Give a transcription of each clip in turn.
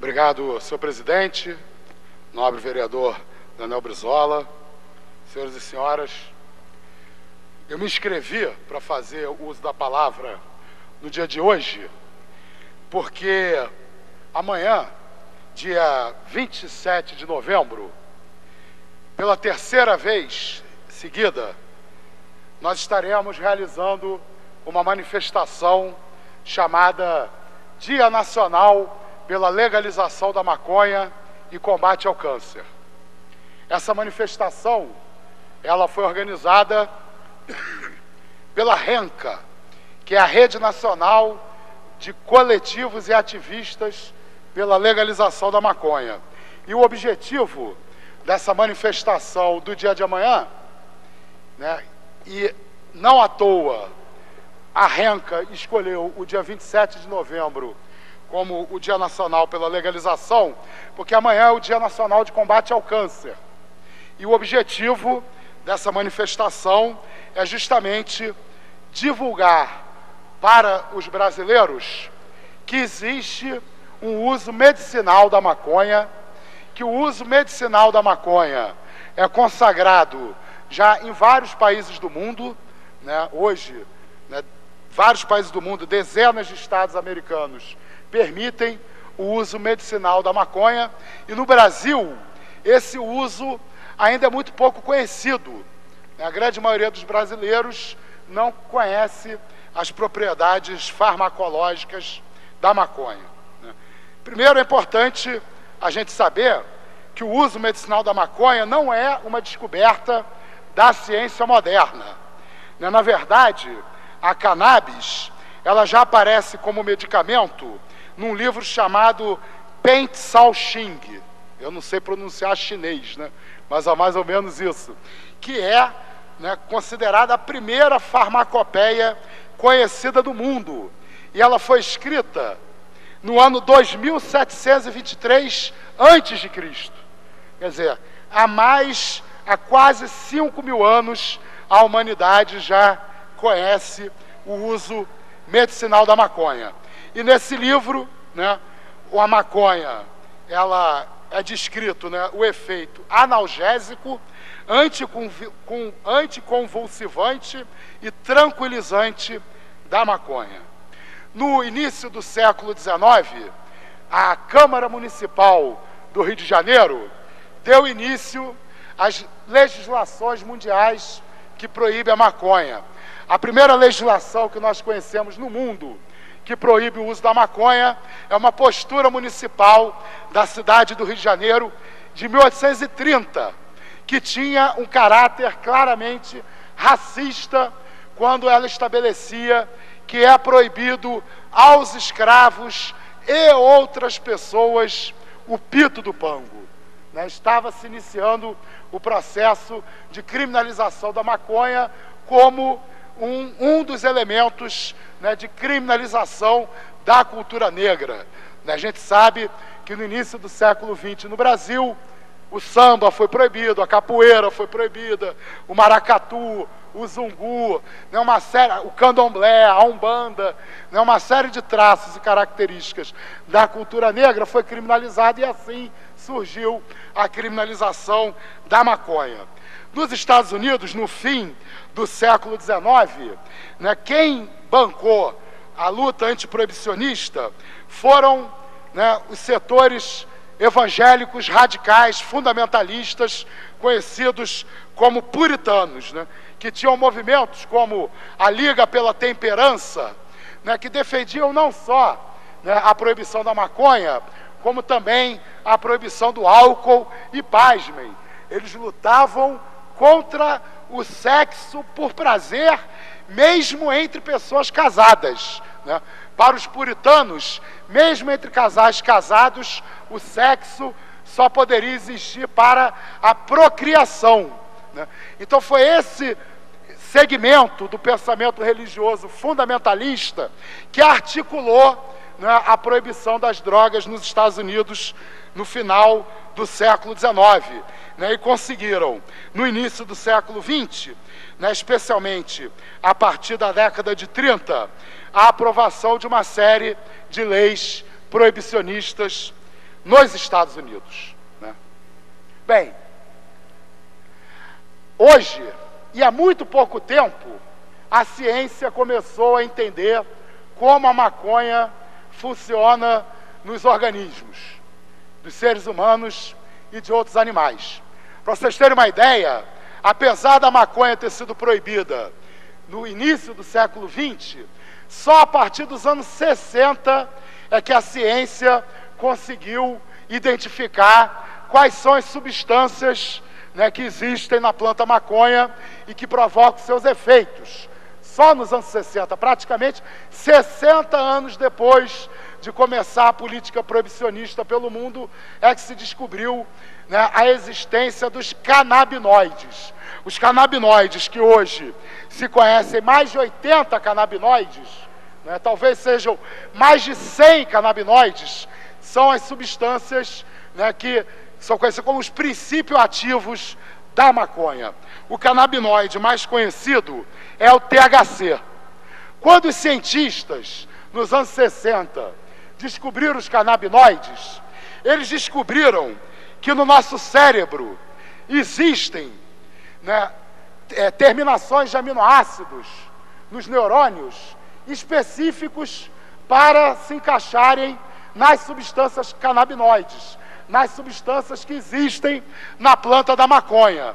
Obrigado, senhor presidente, nobre vereador Daniel Brizola, senhores e senhoras. Eu me inscrevi para fazer o uso da palavra no dia de hoje, porque amanhã, dia 27 de novembro, pela terceira vez seguida, nós estaremos realizando uma manifestação chamada Dia Nacional pela Legalização da Maconha e Combate ao Câncer. Essa manifestação, ela foi organizada pela RENCA, que é a Rede Nacional de Coletivos e Ativistas pela Legalização da Maconha. E o objetivo dessa manifestação do dia de amanhã, e não à toa a RENCA escolheu o dia 27 de novembro como o Dia Nacional pela Legalização, porque amanhã é o Dia Nacional de Combate ao Câncer. E o objetivo dessa manifestação é justamente divulgar para os brasileiros que existe um uso medicinal da maconha, que o uso medicinal da maconha é consagrado já em vários países do mundo, hoje, vários países do mundo, dezenas de estados americanos permitem o uso medicinal da maconha, e no Brasil esse uso ainda é muito pouco conhecido. A grande maioria dos brasileiros não conhece as propriedades farmacológicas da maconha. Primeiro, é importante a gente saber que o uso medicinal da maconha não é uma descoberta da ciência moderna. Na verdade, a cannabis, ela já aparece como medicamento num livro chamado Peng Sao Xing. Eu não sei pronunciar chinês, mas é mais ou menos isso. Que é considerada a primeira farmacopeia conhecida do mundo. E ela foi escrita no ano 2723 a.C. Quer dizer, há quase 5.000 anos, a humanidade já conhece o uso medicinal da maconha. E nesse livro, a maconha, ela é descrito o efeito analgésico, anticonvulsivante e tranquilizante da maconha. No início do século XIX, a Câmara Municipal do Rio de Janeiro deu início às legislações mundiais que proíbem a maconha. A primeira legislação que nós conhecemos no mundo que proíbe o uso da maconha é uma postura municipal da cidade do Rio de Janeiro de 1830, que tinha um caráter claramente racista, quando ela estabelecia que é proibido aos escravos e outras pessoas o pito do pango. Estava se iniciando o processo de criminalização da maconha como um dos elementos de criminalização da cultura negra. A gente sabe que no início do século XX no Brasil, o samba foi proibido, a capoeira foi proibida, o maracatu, o zungu, o candomblé, a umbanda, uma série de traços e características da cultura negra foi criminalizada, e assim surgiu a criminalização da maconha. Nos Estados Unidos, no fim do século XIX, quem bancou a luta antiproibicionista foram os setores evangélicos radicais, fundamentalistas, conhecidos como puritanos, que tinham movimentos como a Liga pela Temperança, que defendiam não só a proibição da maconha, como também a proibição do álcool, e pasmem, eles lutavam contra o sexo por prazer, mesmo entre pessoas casadas. Para os puritanos, mesmo entre casais casados, o sexo só poderia existir para a procriação. Então foi esse segmento do pensamento religioso fundamentalista que articulou a proibição das drogas nos Estados Unidos no final do século XIX, e conseguiram, no início do século XX, especialmente a partir da década de 30, a aprovação de uma série de leis proibicionistas nos Estados Unidos, né? Bem, hoje, e há muito pouco tempo, a ciência começou a entender como a maconha funciona nos organismos dos seres humanos e de outros animais. Para vocês terem uma ideia, apesar da maconha ter sido proibida no início do século XX, só a partir dos anos 60 é que a ciência conseguiu identificar quais são as substâncias, né, que existem na planta maconha e que provocam seus efeitos. Só nos anos 60, praticamente 60 anos depois de começar a política proibicionista pelo mundo, é que se descobriu, né, a existência dos canabinoides. Os canabinoides, que hoje se conhecem mais de 80 canabinoides, né, talvez sejam mais de 100 canabinoides, são as substâncias, né, que são conhecidas como os princípios ativos da maconha. O canabinoide mais conhecido é o THC. Quando os cientistas, nos anos 60, descobriram os canabinoides, eles descobriram que no nosso cérebro existem, né, terminações de aminoácidos nos neurônios específicos para se encaixarem nas substâncias canabinoides, nas substâncias que existem na planta da maconha.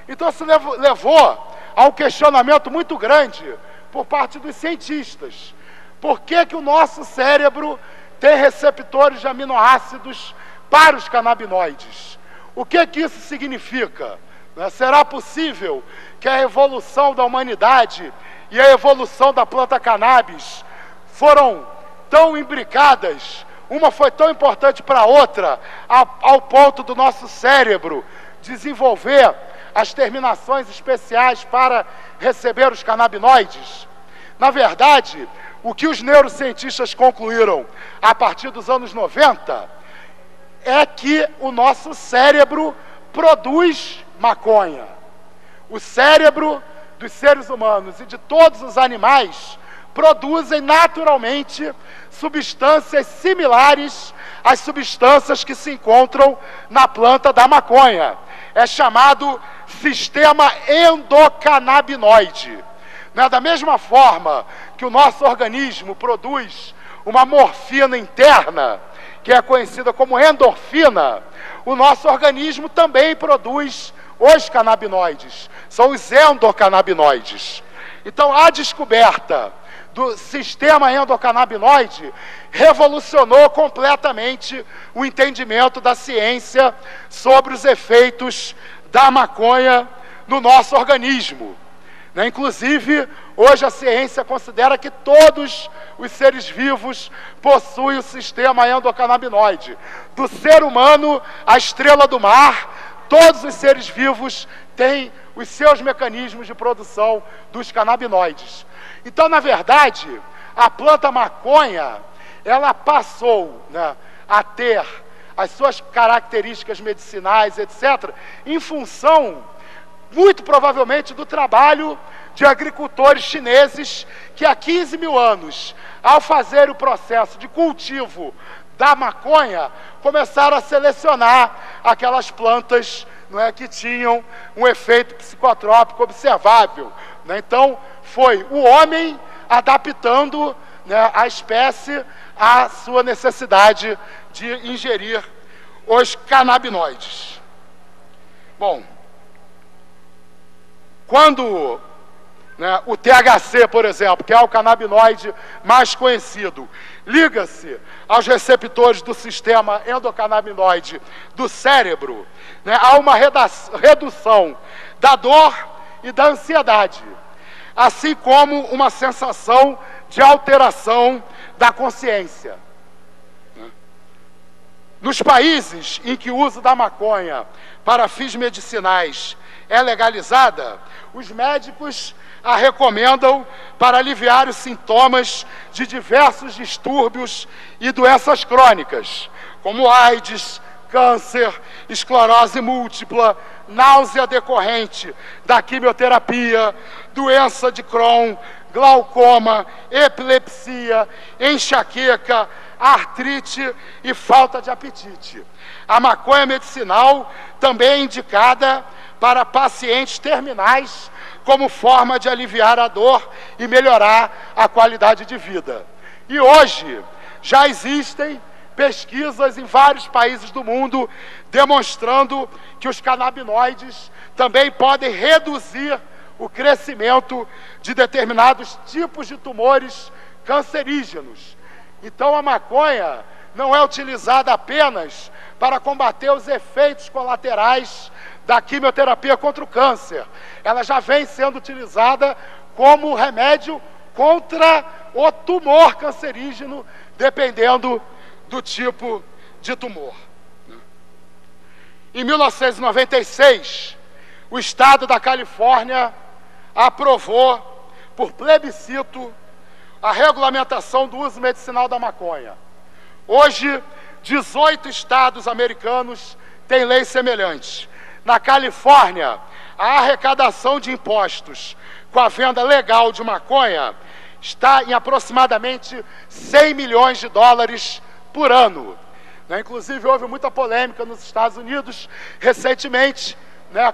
Então isso levou a um questionamento muito grande por parte dos cientistas. Por que que o nosso cérebro tem receptores de aminoácidos para os canabinoides? O que que isso significa? Será possível que a evolução da humanidade e a evolução da planta cannabis foram tão imbricadas, uma foi tão importante para a outra, ao ponto do nosso cérebro desenvolver as terminações especiais para receber os canabinoides? Na verdade, o que os neurocientistas concluíram a partir dos anos 90 é que o nosso cérebro produz maconha. O cérebro dos seres humanos e de todos os animais produzem naturalmente substâncias similares às substâncias que se encontram na planta da maconha. É chamado sistema endocannabinoide. Da mesma forma que o nosso organismo produz uma morfina interna, que é conhecida como endorfina, o nosso organismo também produz os canabinoides, são os endocannabinoides. Então, a descoberta do sistema endocannabinoide revolucionou completamente o entendimento da ciência sobre os efeitos da maconha no nosso organismo. Inclusive, hoje a ciência considera que todos os seres vivos possuem o sistema endocannabinoide. Do ser humano à estrela do mar, todos os seres vivos têm os seus mecanismos de produção dos canabinoides. Então, na verdade, a planta maconha, ela passou, a ter as suas características medicinais, etc., em função, muito provavelmente, do trabalho de agricultores chineses que há 15 mil anos, ao fazer o processo de cultivo da maconha, começaram a selecionar aquelas plantas, que tinham um efeito psicotrópico observável. Então, foi o homem adaptando, a espécie à sua necessidade de ingerir os canabinoides. Bom, quando o THC, por exemplo, que é o canabinoide mais conhecido, liga-se aos receptores do sistema endocannabinoide do cérebro, há uma redução da dor e da ansiedade, assim como uma sensação de alteração da consciência. Nos países em que o uso da maconha para fins medicinais é legalizada, os médicos a recomendam para aliviar os sintomas de diversos distúrbios e doenças crônicas, como AIDS, câncer, esclerose múltipla, náusea decorrente da quimioterapia, doença de Crohn, glaucoma, epilepsia, enxaqueca, artrite e falta de apetite. A maconha medicinal também é indicada para pacientes terminais como forma de aliviar a dor e melhorar a qualidade de vida. E hoje já existem pesquisas em vários países do mundo demonstrando que os canabinoides também podem reduzir o crescimento de determinados tipos de tumores cancerígenos. Então a maconha não é utilizada apenas para combater os efeitos colaterais da quimioterapia contra o câncer. Ela já vem sendo utilizada como remédio contra o tumor cancerígeno, dependendo do tipo de tumor. Em 1996, o estado da Califórnia aprovou, por plebiscito, a regulamentação do uso medicinal da maconha. Hoje, 18 estados americanos têm leis semelhantes. Na Califórnia, a arrecadação de impostos com a venda legal de maconha está em aproximadamente 100 milhões de dólares por ano. Inclusive, houve muita polêmica nos Estados Unidos recentemente,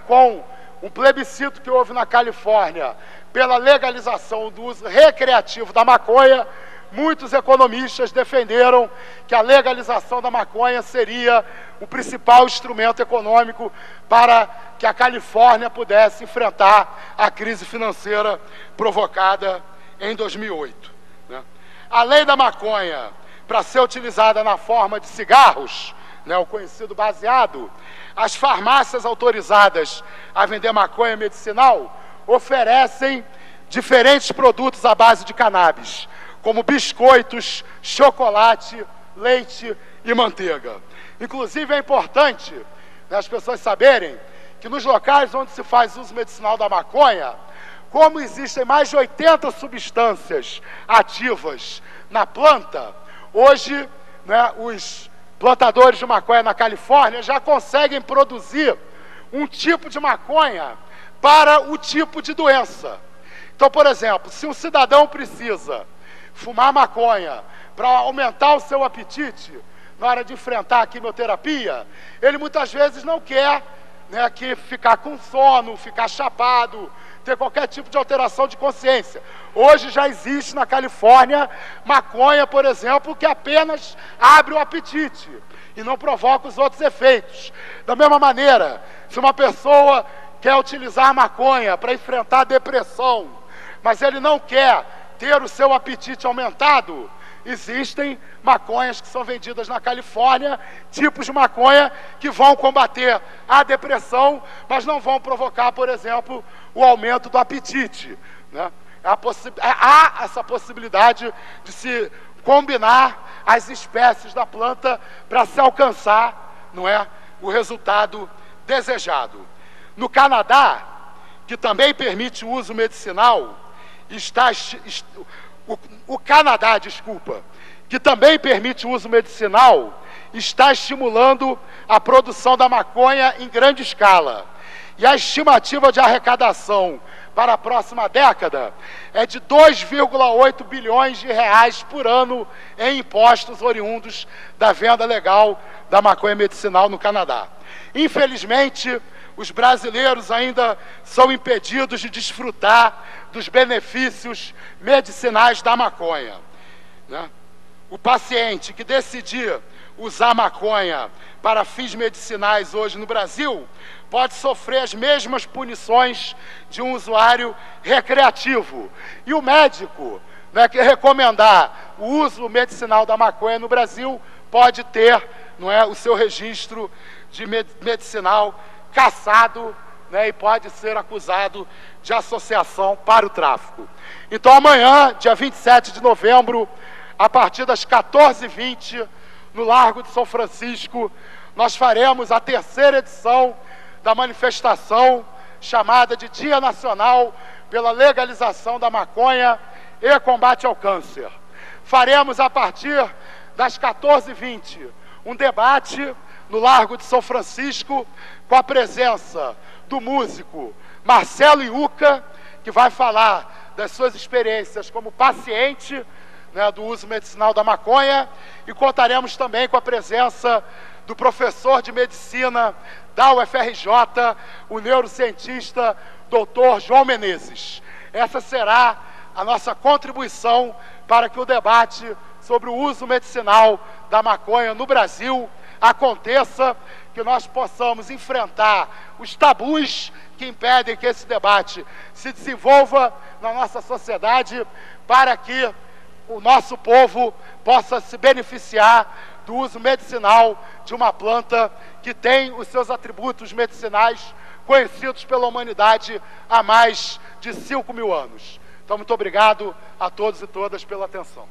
com um plebiscito que houve na Califórnia pela legalização do uso recreativo da maconha. Muitos economistas defenderam que a legalização da maconha seria o principal instrumento econômico para que a Califórnia pudesse enfrentar a crise financeira provocada em 2008. A lei da maconha, para ser utilizada na forma de cigarros, o conhecido baseado, as farmácias autorizadas a vender maconha medicinal oferecem diferentes produtos à base de cannabis, como biscoitos, chocolate, leite e manteiga. Inclusive, é importante as pessoas saberem que nos locais onde se faz uso medicinal da maconha, como existem mais de 80 substâncias ativas na planta, hoje os plantadores de maconha na Califórnia já conseguem produzir um tipo de maconha para o tipo de doença. Então, por exemplo, se um cidadão precisa fumar maconha para aumentar o seu apetite na hora de enfrentar a quimioterapia, ele muitas vezes não quer que ficar com sono, ficar chapado, ter qualquer tipo de alteração de consciência. Hoje já existe na Califórnia maconha, por exemplo, que apenas abre o apetite e não provoca os outros efeitos. Da mesma maneira, se uma pessoa quer utilizar maconha para enfrentar a depressão, mas ele não quer ter o seu apetite aumentado, existem maconhas que são vendidas na Califórnia, tipos de maconha que vão combater a depressão, mas não vão provocar, por exemplo, o aumento do apetite. Há essa possibilidade de se combinar as espécies da planta para se alcançar, o resultado desejado. No Canadá, que também permite o uso medicinal, o Canadá, que também permite o uso medicinal, está estimulando a produção da maconha em grande escala. E a estimativa de arrecadação para a próxima década é de 2,8 bilhões de reais por ano em impostos oriundos da venda legal da maconha medicinal no Canadá. Infelizmente, os brasileiros ainda são impedidos de desfrutar dos benefícios medicinais da maconha. O paciente que decidir usar maconha para fins medicinais hoje no Brasil pode sofrer as mesmas punições de um usuário recreativo. E o médico, que recomendar o uso medicinal da maconha no Brasil pode ter o seu registro de medicinal cassado, e pode ser acusado de associação para o tráfico. Então amanhã, dia 27 de novembro, a partir das 14h20, no Largo de São Francisco, nós faremos a terceira edição da manifestação chamada de Dia Nacional pela Legalização da Maconha e Combate ao Câncer. Faremos a partir das 14h20 um debate no Largo de São Francisco com a presença do músico Marcelo Iuca, que vai falar das suas experiências como paciente né, do uso medicinal da maconha, e contaremos também com a presença do professor de medicina da UFRJ, o neurocientista Dr. João Menezes. Essa será a nossa contribuição para que o debate sobre o uso medicinal da maconha no Brasil aconteça, que nós possamos enfrentar os tabus que impedem que esse debate se desenvolva na nossa sociedade, para que o nosso povo possa se beneficiar do uso medicinal de uma planta que tem os seus atributos medicinais conhecidos pela humanidade há mais de 5.000 anos. Então, muito obrigado a todos e todas pela atenção.